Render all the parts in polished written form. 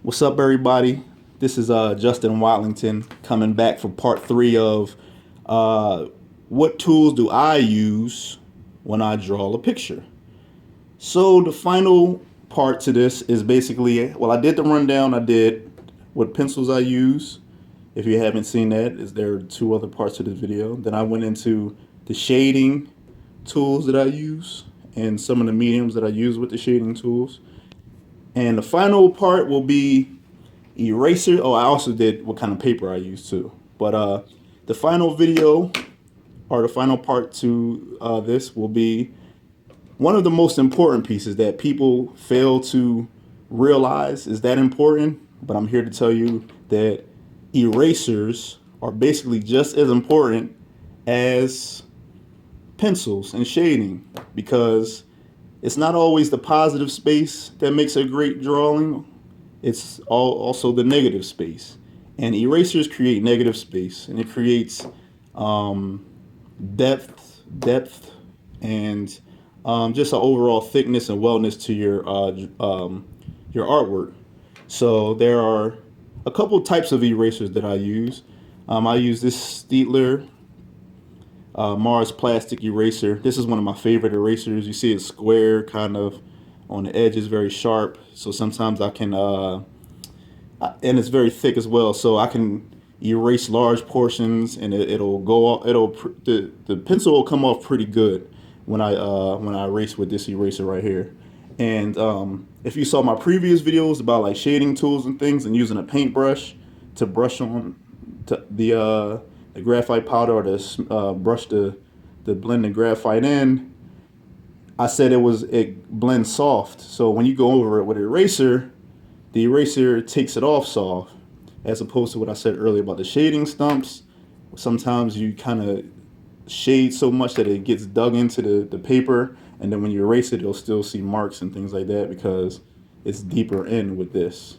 What's up, everybody? This is Justin Watlington coming back for part 3 of what tools do I use when I draw a picture. So the final part to this is basically, well, I did the rundown. I did what pencils I use. If you haven't seen that, is there are 2 other parts to this video. Then I went into the shading tools that I use and some of the mediums that I use with the shading tools. And the final part will be eraser. Oh, I also did what kind of paper I use too. But the final video, or the final part to this, will be one of the most important pieces that people fail to realize is that important. But I'm here to tell you that erasers are basically just as important as pencils and shading, because it's not always the positive space that makes a great drawing. It's also the negative space. And erasers create negative space, and it creates depth, and just an overall thickness and wellness to your artwork. So there are a couple types of erasers that I use. I use this Staedtler Mars plastic eraser. This is one of my favorite erasers. You see it's square, kind of on the edges, very sharp. So sometimes I can, and it's very thick as well. So I can erase large portions, and it'll go off. The pencil will come off pretty good when I erase with this eraser right here. And if you saw my previous videos about like shading tools and things, and using a paintbrush to brush on the graphite powder, or to brush the blend the graphite in, I said it blends soft. So when you go over it with an eraser, the eraser takes it off soft, as opposed to what I said earlier about the shading stumps. Sometimes you kind of shade so much that it gets dug into the paper, and then when you erase it, you'll still see marks and things like that because it's deeper in with this.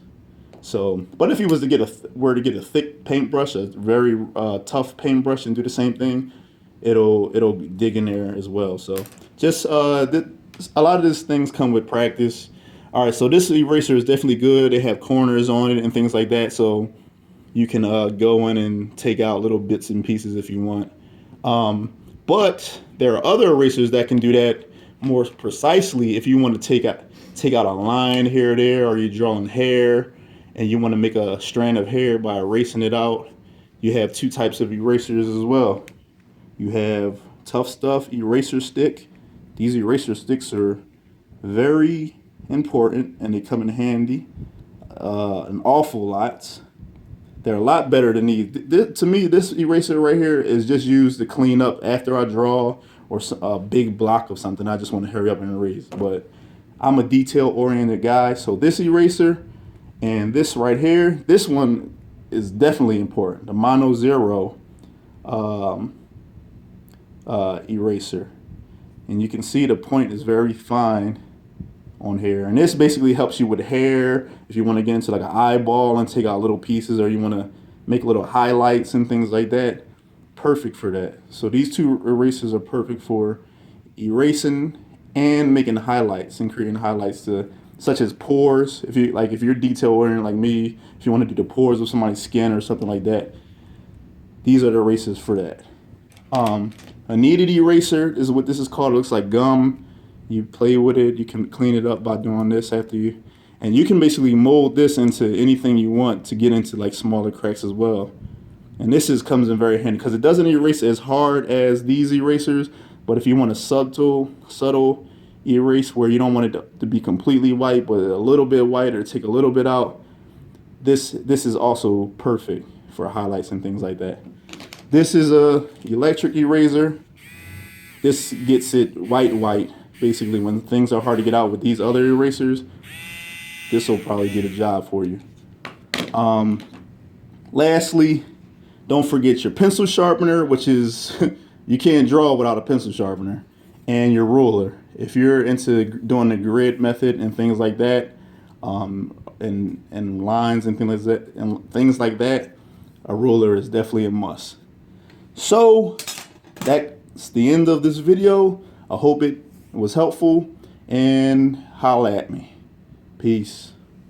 So, but if you was to get a thick paintbrush, a very tough paintbrush, and do the same thing, it'll dig in there as well. So just a lot of these things come with practice. All right, so this eraser is definitely good. They have corners on it and things like that, so you can go in and take out little bits and pieces if you want. But there are other erasers that can do that more precisely. If you want to take out a line here or there, or you're drawing hair and you want to make a strand of hair by erasing it out, you have 2 types of erasers as well. You have Tough Stuff eraser stick. These eraser sticks are very important, and they come in handy an awful lot. They're a lot better than these. To me, this eraser right here is just used to clean up after I draw, or a big block of something. I just want to hurry up and erase. But I'm a detail-oriented guy, so this eraser and this right here, this one is definitely important. The Mono Zero eraser. And you can see the point is very fine on here. And this basically helps you with hair. If you want to get into like an eyeball and take out little pieces, or you want to make little highlights and things like that, perfect for that. So these 2 erasers are perfect for erasing and making highlights and creating highlights, such as pores. If you're detail oriented like me, if you want to do the pores of somebody's skin or something like that, these are the erasers for that. A kneaded eraser is what this is called. It looks like gum. You play with it. You can clean it up by doing this and you can basically mold this into anything you want to get into like smaller cracks as well. And this comes in very handy because it doesn't erase as hard as these erasers. But if you want a subtle erase where you don't want it to be completely white, but a little bit white, or take a little bit out, this is also perfect for highlights and things like that. This is a electric eraser. This gets it white. Basically, when things are hard to get out with these other erasers, this will probably get a job for you. Lastly, don't forget your pencil sharpener, which is you can't draw without a pencil sharpener, and your ruler. If you're into doing the grid method and things like that, and lines and things like that, a ruler is definitely a must. So that's the end of this video. I hope it was helpful, and holla at me. Peace.